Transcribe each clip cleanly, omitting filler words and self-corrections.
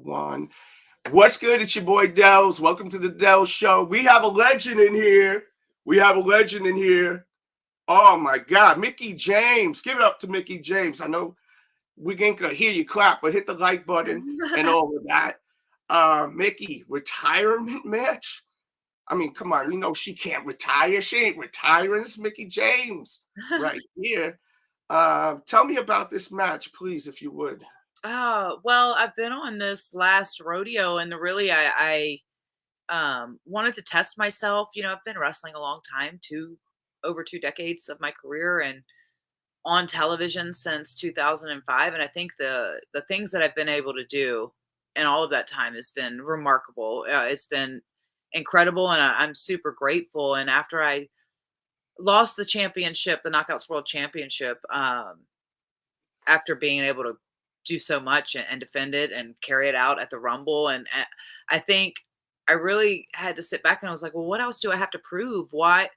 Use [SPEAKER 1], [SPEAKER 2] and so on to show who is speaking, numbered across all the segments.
[SPEAKER 1] one. What's good? It's your boy Delz. Welcome to the Delz Show. We have a legend in here. We have a legend in here. Oh my God, Mickie James. Give it up to Mickie James. I know we ain't gonna hear you clap, but hit the like button and all of that. Mickie, retirement match? I mean, come on, you know she can't retire. She ain't retiring. It's Mickie James right here. Tell me about this match, please, if you would.
[SPEAKER 2] Oh, well, I've been on this last rodeo and really I wanted to test myself. I've been wrestling a long time, over 2 decades of my career and on television since 2005. And I think the things that I've been able to do in all of that time has been remarkable. It's been incredible and I'm super grateful. And after I lost the championship, the Knockouts World Championship, after being able to do so much and defend it and carry it out at the Rumble. And I think I really had to sit back and I was like, well, what else do I have to prove? What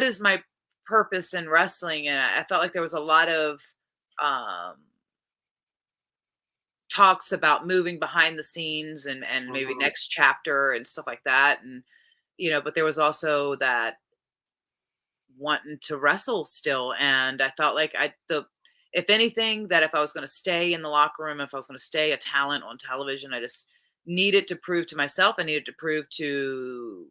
[SPEAKER 2] is my purpose in wrestling? And I felt like there was a lot of um, talks about moving behind the scenes and maybe
[SPEAKER 1] Mhm.
[SPEAKER 2] next chapter and stuff like that. And, but there was also that wanting to wrestle still. And I felt like if anything, that if I was going to stay in the locker room, if I was going to stay a talent on television, I just needed to prove to myself. I needed to prove to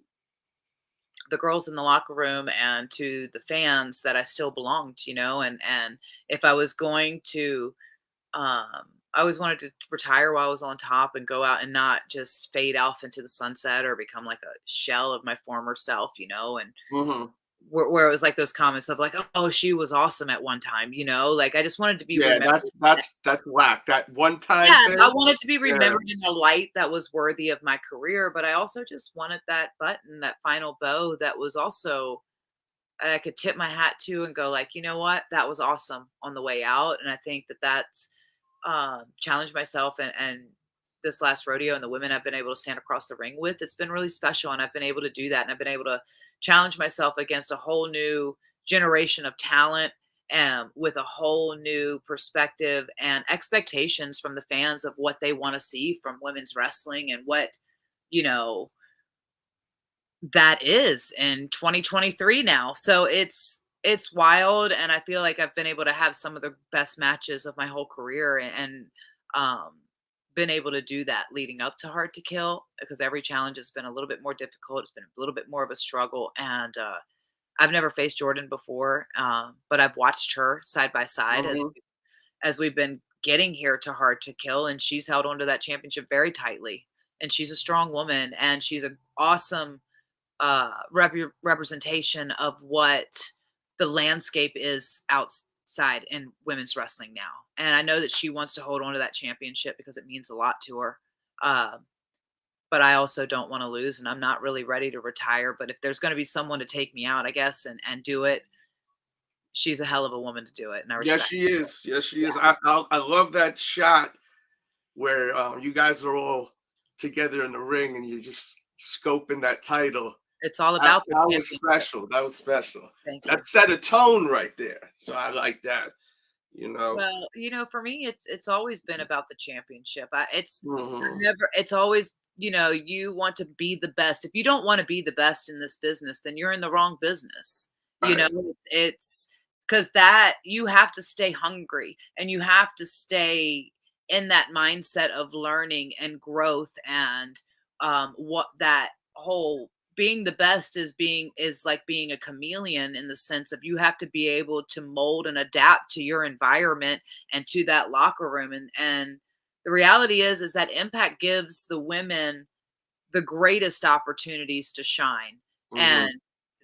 [SPEAKER 2] the girls in the locker room and to the fans that I still belonged, and if I was going to, I always wanted to retire while I was on top and go out and not just fade off into the sunset or become like a shell of my former self, and
[SPEAKER 1] Mhm.
[SPEAKER 2] where it was like those comments of like, "Oh, she was awesome at one time," like, I just wanted to be
[SPEAKER 1] Yeah,
[SPEAKER 2] remembered.
[SPEAKER 1] that's whack. That one time
[SPEAKER 2] Yeah, I
[SPEAKER 1] thing.
[SPEAKER 2] wanted to be
[SPEAKER 1] Yeah.
[SPEAKER 2] remembered in a light that was worthy of my career, but I also just wanted that button, that final bow that was also I could tip my hat to and go like, "You know what? That was awesome on the way out." And I think that that's challenged myself and this last rodeo and the women I've been able to stand across the ring with, it's been really special. And I've been able to do that. And I've been able to challenge myself against a whole new generation of talent and with a whole new perspective and expectations from the fans of what they want to see from women's wrestling and what, you know, that is in 2023 now. So it's wild and I feel like I've been able to have some of the best matches of my whole career and um been able to do that leading up to Hard to Kill because every challenge has been a little bit more difficult. It's been a little bit more of a struggle and I've never faced Jordynne before, but I've watched her side by side
[SPEAKER 1] Mhm.
[SPEAKER 2] as we've been getting here to Hard to Kill, and she's held onto that championship very tightly. And she's a strong woman, and she's an awesome representation of what the landscape is outside in women's wrestling now. And I know that she wants to hold on to that championship because it means a lot to her. Uh, but I also don't want to lose, and I'm not really ready to retire. But if there's going to be someone to take me out, I guess, and do it, she's a hell of a woman to do it, and I
[SPEAKER 1] Yes,
[SPEAKER 2] respect.
[SPEAKER 1] she is. Yes, she
[SPEAKER 2] Yeah,
[SPEAKER 1] is. I love that shot where you guys are all together in the ring and you're just scoping that title.
[SPEAKER 2] it's all
[SPEAKER 1] That,
[SPEAKER 2] about the
[SPEAKER 1] that was
[SPEAKER 2] championship.
[SPEAKER 1] special. That was special.
[SPEAKER 2] Thank you.
[SPEAKER 1] That set a tone right there. So I like that. You know.
[SPEAKER 2] Well, for me, it's always been about the championship.
[SPEAKER 1] Mhm.
[SPEAKER 2] It's always, you want to be the best. If you don't want to be the best in this business, then you're in the wrong business.
[SPEAKER 1] Right.
[SPEAKER 2] It's because that you have to stay hungry and you have to stay in that mindset of learning and growth and what that whole being the best is like being a chameleon in the sense of you have to be able to mold and adapt to your environment and to that locker room and the reality is that Impact gives the women the greatest opportunities to shine
[SPEAKER 1] Mhm.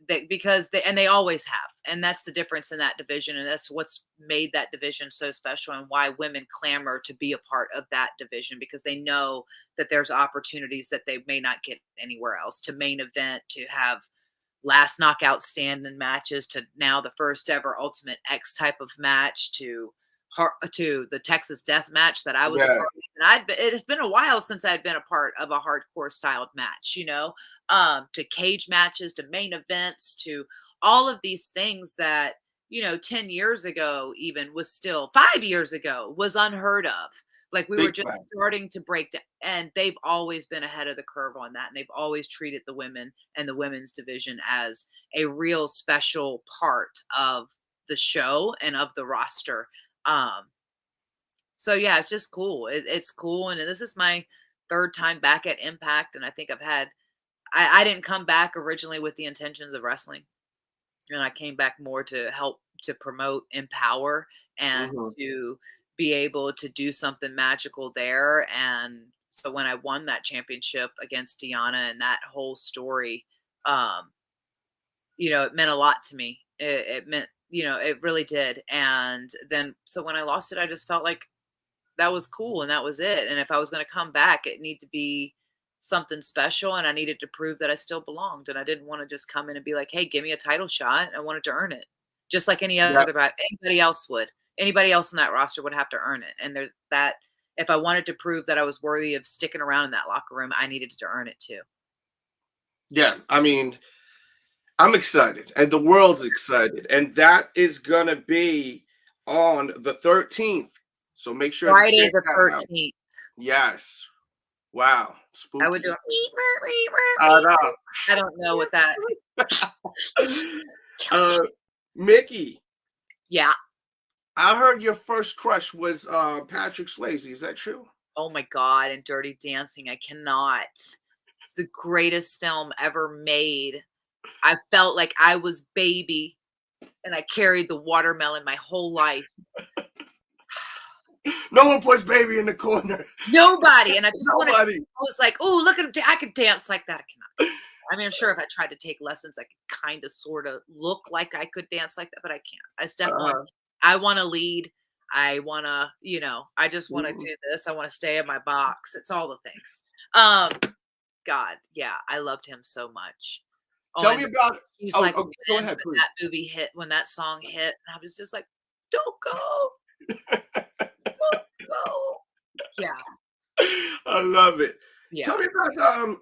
[SPEAKER 2] and they always have, and that's the difference in that division, and that's what's made that division so special and why women clamor to be a part of that division because they know that there's opportunities that they may not get anywhere else, to main event, to have last knockout standing matches, to now the first ever Ultimate X type of match, to the Texas Death Match that I was a
[SPEAKER 1] Yeah.
[SPEAKER 2] part of. And it has been a while since I'd been a part of a hardcore styled match, to cage matches, to main events, to all of these things that, 10 years ago, even was still 5 years ago, was unheard of. Like, we were
[SPEAKER 1] Big
[SPEAKER 2] just
[SPEAKER 1] time.
[SPEAKER 2] starting to break down, and they've always been ahead of the curve on that, and they've always treated the women and the women's division as a real special part of the show and of the roster. Um, so yeah, it's just cool. It's cool, and this is my third time back at Impact, and I think I didn't come back originally with the intentions of wrestling, and I came back more to help to promote Empower and
[SPEAKER 1] Mhm.
[SPEAKER 2] to be able to do something magical there. And so when I won that championship against Deanna and that whole story, um, it meant a lot to me. It meant, it really did. And then so when I lost it, I just felt like that was cool and that was it. And if I was going to come back, it needed to be something special, and I needed to prove that I still belonged. And I didn't want to just come in and be like, "Hey, give me a title shot." I wanted to earn it, just like
[SPEAKER 1] Yeah.
[SPEAKER 2] anybody else would. Anybody else on that roster would have to earn it. And there's that. If I wanted to prove that I was worthy of sticking around in that locker room, I needed to earn it too.
[SPEAKER 1] Yeah. I mean, I'm excited, and the world's excited, and that is gonna be on the 13th. So make sure to
[SPEAKER 2] Friday
[SPEAKER 1] check
[SPEAKER 2] the
[SPEAKER 1] that out.
[SPEAKER 2] 13th.
[SPEAKER 1] Yes. Wow.
[SPEAKER 2] I would do
[SPEAKER 1] Spooky.
[SPEAKER 2] a
[SPEAKER 1] I know.
[SPEAKER 2] I don't know what that.
[SPEAKER 1] uh, Mickey,
[SPEAKER 2] Yeah.
[SPEAKER 1] I heard your first crush was Patrick Swayze. Is that true?
[SPEAKER 2] Oh my God, and Dirty Dancing, I cannot. It's the greatest film ever made. I felt like I was baby and I carried the watermelon my whole life.
[SPEAKER 1] No one puts baby in the corner.
[SPEAKER 2] Nobody. And I just wanted to,
[SPEAKER 1] Nobody.
[SPEAKER 2] I was like, oh, look at him. I could dance like that. I cannot dance. I mean, I'm sure if I tried to take lessons, I could kind of sort of look like I could dance like that, but I can't. I step one.
[SPEAKER 1] Uh,
[SPEAKER 2] I want to lead. I want to, I just want to
[SPEAKER 1] mhm.
[SPEAKER 2] do this. I want to stay in my box. It's all the things. God, yeah, I loved him so much. Oh,
[SPEAKER 1] Tell
[SPEAKER 2] and
[SPEAKER 1] me about.
[SPEAKER 2] he's
[SPEAKER 1] Oh,
[SPEAKER 2] like
[SPEAKER 1] oh, go
[SPEAKER 2] when
[SPEAKER 1] ahead, please.
[SPEAKER 2] that movie hit, when that song hit, and I was just like, "Don't go, don't go." Yeah,
[SPEAKER 1] I love it.
[SPEAKER 2] yeah.
[SPEAKER 1] Tell me about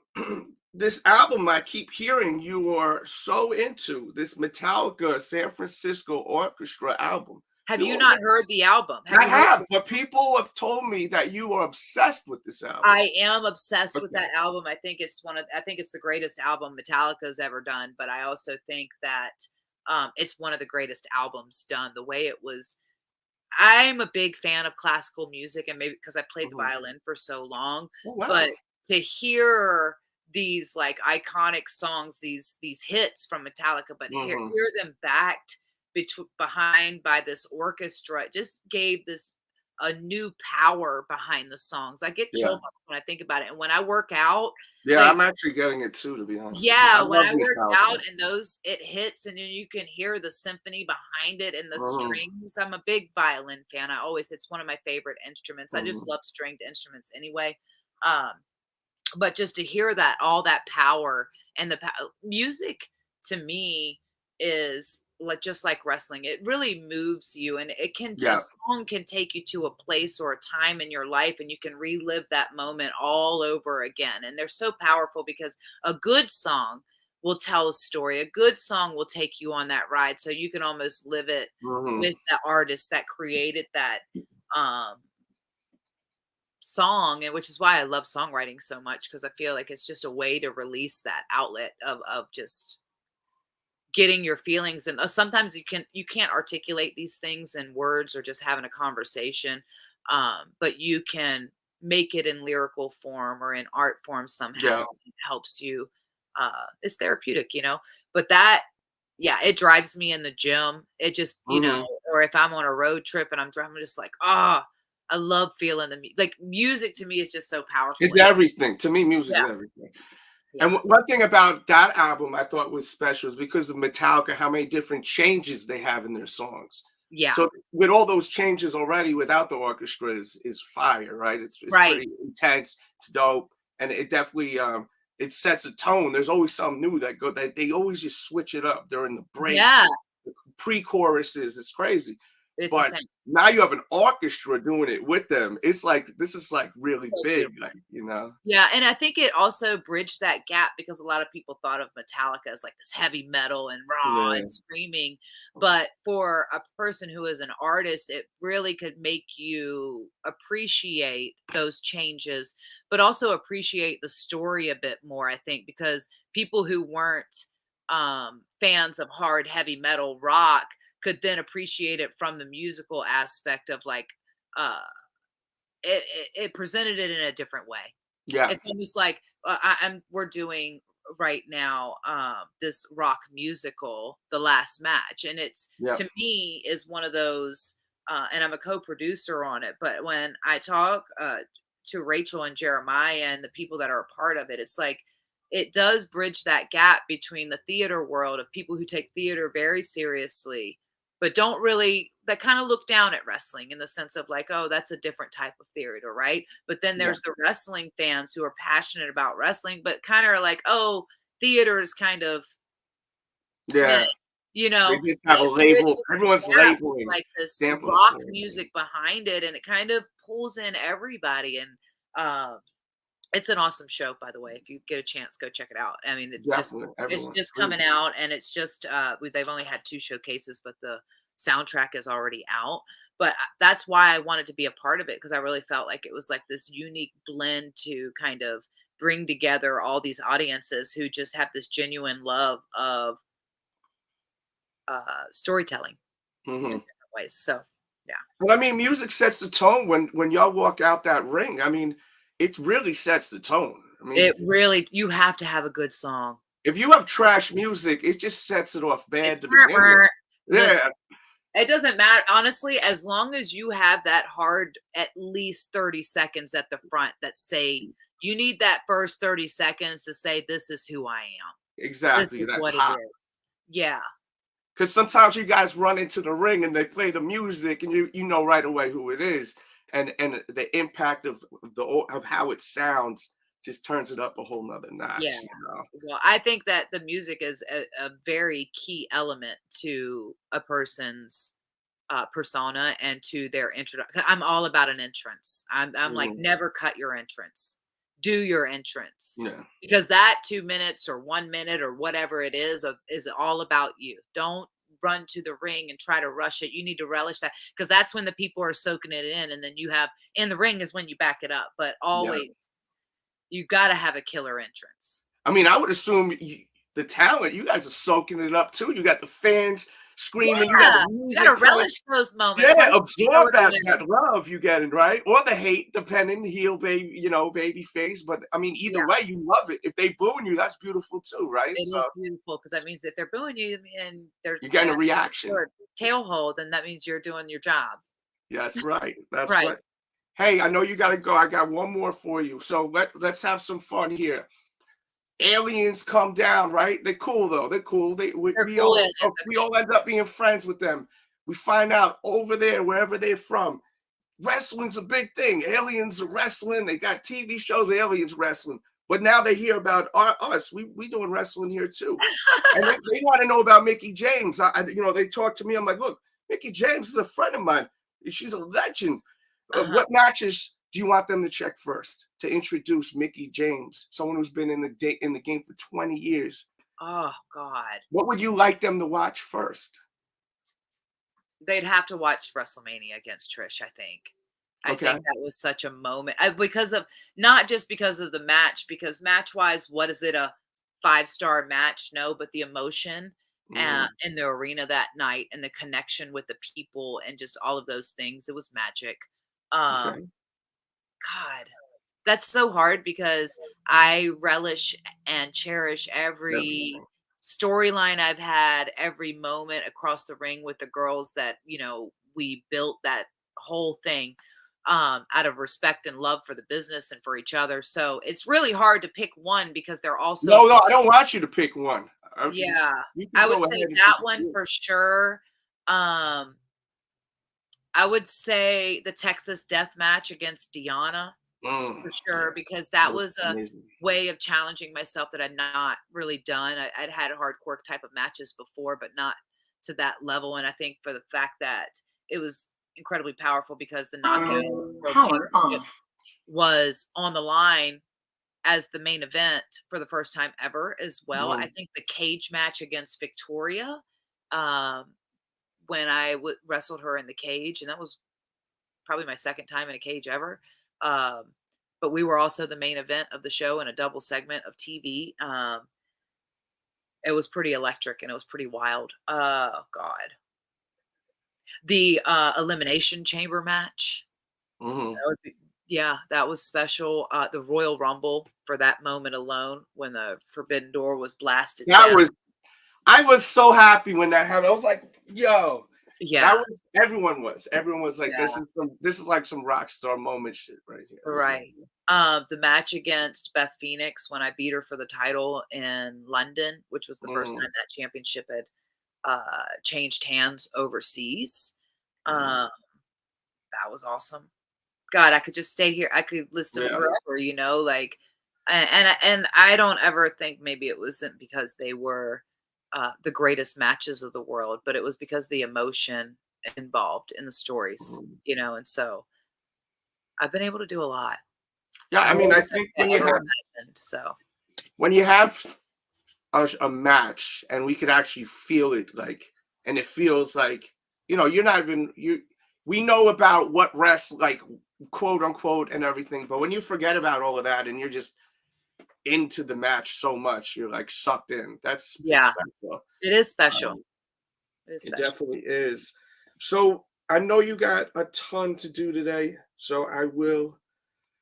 [SPEAKER 1] this album I keep hearing you are so into, this Metallica San Francisco Orchestra album.
[SPEAKER 2] Have
[SPEAKER 1] You
[SPEAKER 2] you
[SPEAKER 1] are
[SPEAKER 2] not heard the album? Have
[SPEAKER 1] I
[SPEAKER 2] you heard
[SPEAKER 1] have, but people have told me that you are obsessed with this album.
[SPEAKER 2] I am obsessed with
[SPEAKER 1] Okay.
[SPEAKER 2] that album. I think it's the greatest album Metallica's ever done, but I also think that, it's one of the greatest albums done. The way it was I'm a big fan of classical music, and maybe because I played the
[SPEAKER 1] Mhm.
[SPEAKER 2] violin for so long,
[SPEAKER 1] Oh,
[SPEAKER 2] but
[SPEAKER 1] wow.
[SPEAKER 2] to hear these like iconic songs, these hits from Metallica, but
[SPEAKER 1] Mhm.
[SPEAKER 2] hear them backed behind by this orchestra, it just gave this a new power behind the songs. I get chill
[SPEAKER 1] Yeah.
[SPEAKER 2] bumps when I think about it, and when I work out,
[SPEAKER 1] Yeah,
[SPEAKER 2] like
[SPEAKER 1] I'm actually getting it too, to be honest with you. I
[SPEAKER 2] yeah, when
[SPEAKER 1] love
[SPEAKER 2] I work
[SPEAKER 1] Metallica.
[SPEAKER 2] out and those it hits and then you can hear the symphony behind it and the
[SPEAKER 1] Mhm.
[SPEAKER 2] strings. I'm a big violin fan. It's one of my favorite instruments. I just
[SPEAKER 1] Mhm.
[SPEAKER 2] love stringed instruments anyway. Um, but just to hear that all that power and music to me is like just like wrestling, it really moves you, and a
[SPEAKER 1] Yeah.
[SPEAKER 2] song can take you to a place or a time in your life and you can relive that moment all over again. And they're so powerful because a good song will tell a story, a good song will take you on that ride so you can almost live it
[SPEAKER 1] Mhm.
[SPEAKER 2] with the artist that created that um song. And which is why I love songwriting so much, because I feel like it's just a way to release that outlet of just getting your feelings. And sometimes you can't articulate these things in words or just having a conversation, but you can make it in lyrical form or in art form somehow.
[SPEAKER 1] Yeah.
[SPEAKER 2] It helps you. It's therapeutic, but that yeah, it drives me in the gym. It just,
[SPEAKER 1] Mhm.
[SPEAKER 2] or if I'm on a road trip and I'm driving, I'm just like, ah, I love feeling like music to me is just so powerful.
[SPEAKER 1] It's everything. To me, music
[SPEAKER 2] Yeah,
[SPEAKER 1] is everything.
[SPEAKER 2] yeah,
[SPEAKER 1] And one thing about that album I thought was special is because of Metallica, how many different changes they have in their songs.
[SPEAKER 2] yeah,
[SPEAKER 1] So with all those changes already without the orchestra is fire, right? It's
[SPEAKER 2] right.
[SPEAKER 1] pretty intense, it's dope, and it definitely it sets a tone. There's always something new that they always just switch it up during the breaks,
[SPEAKER 2] Yeah,
[SPEAKER 1] pre-choruses. It's crazy.
[SPEAKER 2] It's
[SPEAKER 1] but
[SPEAKER 2] insane.
[SPEAKER 1] now you have an orchestra doing it with them. It's like this is like really
[SPEAKER 2] So
[SPEAKER 1] big,
[SPEAKER 2] beautiful.
[SPEAKER 1] like, you know?
[SPEAKER 2] Yeah, and I think it also bridged that gap because a lot of people thought of Metallica as like this heavy metal and raw
[SPEAKER 1] Yeah.
[SPEAKER 2] and screaming. But for a person who is an artist, it really could make you appreciate those changes, but also appreciate the story a bit more, I think, because people who weren't fans of hard, heavy metal rock could then appreciate it from the musical aspect of like, uh, it presented it in a different way.
[SPEAKER 1] Yeah.
[SPEAKER 2] It's almost like, we're doing right now, this rock musical, The Last Match, and it's
[SPEAKER 1] Yeah.
[SPEAKER 2] to me is one of those, and I'm a co-producer on it. But when I talk to Rachel and Jeremiah and the people that are a part of it, it's like it does bridge that gap between the theater world of people who take theater very seriously, but don't really that kind of look down at wrestling in the sense of like, oh, that's a different type of theater, right? But then
[SPEAKER 1] Yeah.
[SPEAKER 2] there's the wrestling fans who are passionate about wrestling, but kind of are like, oh, theater is kind of meh,
[SPEAKER 1] Yeah.
[SPEAKER 2] you
[SPEAKER 1] They
[SPEAKER 2] know,
[SPEAKER 1] just
[SPEAKER 2] but
[SPEAKER 1] have a
[SPEAKER 2] it
[SPEAKER 1] label.
[SPEAKER 2] bridges the
[SPEAKER 1] Everyone's
[SPEAKER 2] gap with
[SPEAKER 1] labeling,
[SPEAKER 2] like this
[SPEAKER 1] sampling
[SPEAKER 2] rock
[SPEAKER 1] for everything.
[SPEAKER 2] music behind it, and it kind of pulls in everybody. And uh, it's an awesome show, by the way. If you get a chance, go check it out. I mean,
[SPEAKER 1] Definitely.
[SPEAKER 2] it's
[SPEAKER 1] Everyone.
[SPEAKER 2] just
[SPEAKER 1] Please.
[SPEAKER 2] coming out, and it's just they've only had 2 showcases, but the soundtrack is already out. But that's why I wanted to be a part of it because I really felt like it was like this unique blend to kind of bring together all these audiences who just have this genuine love of storytelling in
[SPEAKER 1] Mhm.
[SPEAKER 2] different ways. So, yeah.
[SPEAKER 1] But I mean, music sets the tone when y'all walk out that ring. I mean, it really sets the tone. I mean,
[SPEAKER 2] It really you have to have a good song.
[SPEAKER 1] if you have trash music, it just sets it off bad
[SPEAKER 2] It's
[SPEAKER 1] to begin with.
[SPEAKER 2] listen,
[SPEAKER 1] Yeah,
[SPEAKER 2] it doesn't matter, honestly, as long as you have that hard at least 30 seconds at the front that say you need that first 30 seconds to say, "This is who I am. This
[SPEAKER 1] exactly.
[SPEAKER 2] is
[SPEAKER 1] That
[SPEAKER 2] what it
[SPEAKER 1] pop.
[SPEAKER 2] is." Yeah.
[SPEAKER 1] Because sometimes you guys run into the ring and they play the music, and you know right away who it is, and the impact of of how it sounds just turns it up a whole nother
[SPEAKER 2] Yeah.
[SPEAKER 1] notch. You know.
[SPEAKER 2] Well, I think that the music is a very key element to a person's persona and to their introduction. I'm all about an entrance. I'm like,
[SPEAKER 1] Mhm.
[SPEAKER 2] never cut your entrance. Do your entrance
[SPEAKER 1] Yeah.
[SPEAKER 2] because that 2 minutes or 1 minute or whatever it is all about you. Don't run to the ring and try to rush it. You need to relish that because that's when the people are soaking it in, and then you have in the ring is when you back it up. But
[SPEAKER 1] Yeah.
[SPEAKER 2] always, you got to have a killer entrance.
[SPEAKER 1] I mean, I would assume the talent, you guys are soaking it up too. You got the fans screaming, you got the
[SPEAKER 2] Yeah, you
[SPEAKER 1] music
[SPEAKER 2] gotta
[SPEAKER 1] coming.
[SPEAKER 2] relish those moments. What
[SPEAKER 1] Yeah,
[SPEAKER 2] are you gonna throw
[SPEAKER 1] absorb
[SPEAKER 2] it
[SPEAKER 1] that
[SPEAKER 2] away?
[SPEAKER 1] love you getting, right? Or the hate, depending, heel baby, baby face. But I mean, either
[SPEAKER 2] Yeah,
[SPEAKER 1] way, you love it. If they booing you, that's beautiful too, right?
[SPEAKER 2] it
[SPEAKER 1] So
[SPEAKER 2] is beautiful because that means if they're booing you and they're
[SPEAKER 1] you're getting a reaction.
[SPEAKER 2] your tail hold, then that means you're doing your job.
[SPEAKER 1] Yeah, that's right. That's
[SPEAKER 2] Right.
[SPEAKER 1] right. Hey, I know you gotta go. I got one more for you. So let's have some fun here. Aliens come down, right? They're cool though. They're cool.
[SPEAKER 2] They're cool aliens,
[SPEAKER 1] We
[SPEAKER 2] okay.
[SPEAKER 1] all end up being friends with them. We find out over there, wherever they're from, wrestling's a big thing. Aliens are wrestling. They got TV shows, aliens wrestling. But now they hear about us. We doing wrestling here too. And they want to know about Mickie James. They talk to me. I'm like, look, Mickie James is a friend of mine. She's a legend.
[SPEAKER 2] Uh-huh.
[SPEAKER 1] What matches do you want them to check first to introduce Mickie James, someone who's been in the game for 20 years?
[SPEAKER 2] Oh god.
[SPEAKER 1] What would you like them to watch first?
[SPEAKER 2] They'd have to watch WrestleMania against Trish, I think. I
[SPEAKER 1] Okay.
[SPEAKER 2] think that was such a moment because of not just because of the match, because match-wise, what is it, a five-star match? No, but the emotion,
[SPEAKER 1] Mm,
[SPEAKER 2] in the arena that night and the connection with the people and just all of those things, it was magic. Um,
[SPEAKER 1] okay.
[SPEAKER 2] God, that's so hard because I relish and cherish every
[SPEAKER 1] Definitely.
[SPEAKER 2] storyline I've had, every moment across the ring with the girls that, we built that whole thing out of respect and love for the business and for each other. So it's really hard to pick one because they're all so
[SPEAKER 1] No, I don't want you to pick one.
[SPEAKER 2] yeah.
[SPEAKER 1] You can
[SPEAKER 2] I would
[SPEAKER 1] go
[SPEAKER 2] say
[SPEAKER 1] ahead and pick
[SPEAKER 2] that
[SPEAKER 1] a
[SPEAKER 2] one
[SPEAKER 1] few.
[SPEAKER 2] for sure. Um, I would say the Texas death match against Deanna. For
[SPEAKER 1] Yeah,
[SPEAKER 2] sure, because
[SPEAKER 1] that
[SPEAKER 2] that
[SPEAKER 1] was
[SPEAKER 2] was a
[SPEAKER 1] amazing.
[SPEAKER 2] way of challenging myself that I'd not really done. I'd had hardcore type of matches before, but not to that level. And I think for the fact that it was incredibly powerful because the knockout world
[SPEAKER 3] Power
[SPEAKER 2] championship
[SPEAKER 3] off.
[SPEAKER 2] was on the line as the main event for the first time ever as well. I
[SPEAKER 1] Mhm.
[SPEAKER 2] think the cage match against Victoria, um, when I wrestled her in the cage, and that was probably my second time in a cage ever. Um, but we were also the main event of the show in a double segment of TV. It was pretty electric and it was pretty wild. Oh God. The elimination chamber match.
[SPEAKER 1] Mhm.
[SPEAKER 2] That would be, yeah, that was special. The Royal Rumble for that moment alone when the Forbidden Door was blasted
[SPEAKER 1] That
[SPEAKER 2] down.
[SPEAKER 1] was I was so happy when that happened. I was like, "Yo," that
[SPEAKER 2] Yeah,
[SPEAKER 1] was everyone was. Everyone was like,
[SPEAKER 2] yeah,
[SPEAKER 1] this is like some rock star moment shit right here." This is
[SPEAKER 2] right. The match against Beth Phoenix when I beat her for the title in London, which was the first
[SPEAKER 1] mhm,
[SPEAKER 2] time that championship had changed hands overseas.
[SPEAKER 1] mhm.
[SPEAKER 2] Um, that was awesome. God, I could just stay here. I could list them
[SPEAKER 1] Yeah.
[SPEAKER 2] forever, like, and I don't ever think maybe it wasn't because they were the greatest matches of the world, but it was because the emotion involved in the stories,
[SPEAKER 1] Mhm.
[SPEAKER 2] and so I've been able to do a lot
[SPEAKER 1] Yeah, I mean,
[SPEAKER 2] more
[SPEAKER 1] I
[SPEAKER 2] than I
[SPEAKER 1] think
[SPEAKER 2] could have ever imagined. So
[SPEAKER 1] when you have a match and we could actually feel it, like, and it feels like, you're not even you we know about what rest like, quote unquote, and everything, but when you forget about all of that and you're just into the match so much, you're like sucked in. It's
[SPEAKER 2] yeah,
[SPEAKER 1] special.
[SPEAKER 2] it is special.
[SPEAKER 1] Um,
[SPEAKER 2] It is
[SPEAKER 1] it
[SPEAKER 2] special.
[SPEAKER 1] definitely is. So I know you got a ton to do today, so I will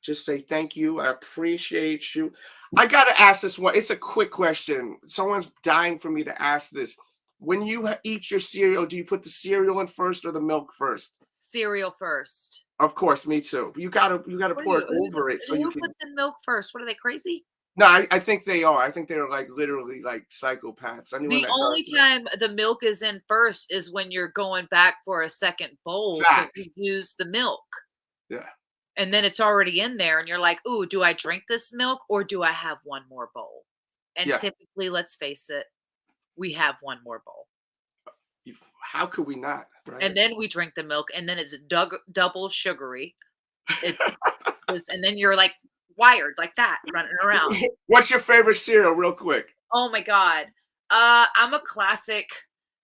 [SPEAKER 1] just say thank you. I appreciate you. I got to ask this one. It's a quick question. Someone's dying for me to ask this. When you eat your cereal, do you put the cereal in first or the milk first?
[SPEAKER 2] Cereal first.
[SPEAKER 1] Of course, me too. You gotta
[SPEAKER 2] What are
[SPEAKER 1] pour it
[SPEAKER 2] you?
[SPEAKER 1] over it so you
[SPEAKER 2] Who
[SPEAKER 1] can.
[SPEAKER 2] puts in milk first? What are they crazy?
[SPEAKER 1] No, I think they are. I think they're like literally like psychopaths. Anyone
[SPEAKER 2] The
[SPEAKER 1] that does
[SPEAKER 2] only
[SPEAKER 1] it.
[SPEAKER 2] time the milk is in first is when you're going back for a second bowl to
[SPEAKER 1] Facts.
[SPEAKER 2] reuse the milk.
[SPEAKER 1] Yeah.
[SPEAKER 2] And then it's already in there, and you're like, "Ooh, do I drink this milk or do I have one more bowl?" And
[SPEAKER 1] Yeah.
[SPEAKER 2] typically, let's face it, we have one more bowl.
[SPEAKER 1] How could we not?
[SPEAKER 2] And
[SPEAKER 1] Right.
[SPEAKER 2] then we drink the milk, and then it's double sugary. It is, and then you're like wired like that, running around.
[SPEAKER 1] What's your favorite cereal, real quick?
[SPEAKER 2] Oh my god. I'm a classic.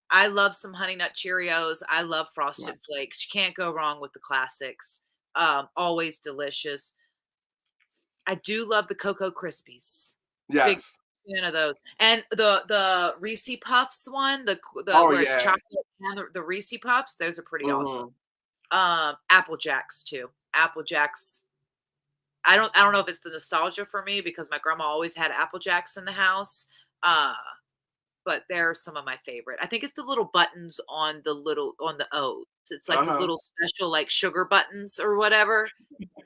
[SPEAKER 2] I love some Honey Nut Cheerios. I love
[SPEAKER 1] Yeah.
[SPEAKER 2] Frosted Flakes. You can't go wrong with the classics. Always delicious. I do love the Cocoa Krispies. Big
[SPEAKER 1] Yes.
[SPEAKER 2] fan of those. And the Reese Puffs one, the
[SPEAKER 1] Oh
[SPEAKER 2] where it's
[SPEAKER 1] yeah.
[SPEAKER 2] chocolate and the Reese Puffs, those are pretty awesome.
[SPEAKER 1] Mhm.
[SPEAKER 2] Apple Jacks too. Apple Jacks. I don't know if it's the nostalgia for me because my grandma always had Apple Jacks in the house. Uh but they're some of my favorite. I think it's the little buttons on the O's. It's like the
[SPEAKER 1] Uh-huh.
[SPEAKER 2] little special like sugar buttons or whatever.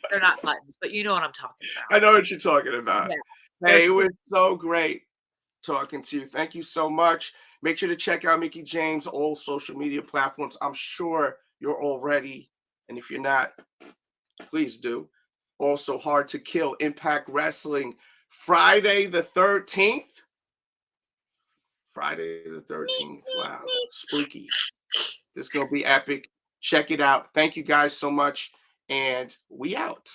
[SPEAKER 2] They're not buttons, but you know what I'm talking about.
[SPEAKER 1] I know what you're talking about.
[SPEAKER 2] Yeah. They're
[SPEAKER 1] Hey, it
[SPEAKER 2] sweet.
[SPEAKER 1] was so great talking to you. Thank you so much. Make sure to check out Mickie James, all social media platforms. I'm sure you're already, and if you're not, please do. Also, Hard to Kill Impact Wrestling, Friday the 13th. Friday the 13th. Wow, spooky. This is going to be epic. Check it out. Thank you guys so much. And we out.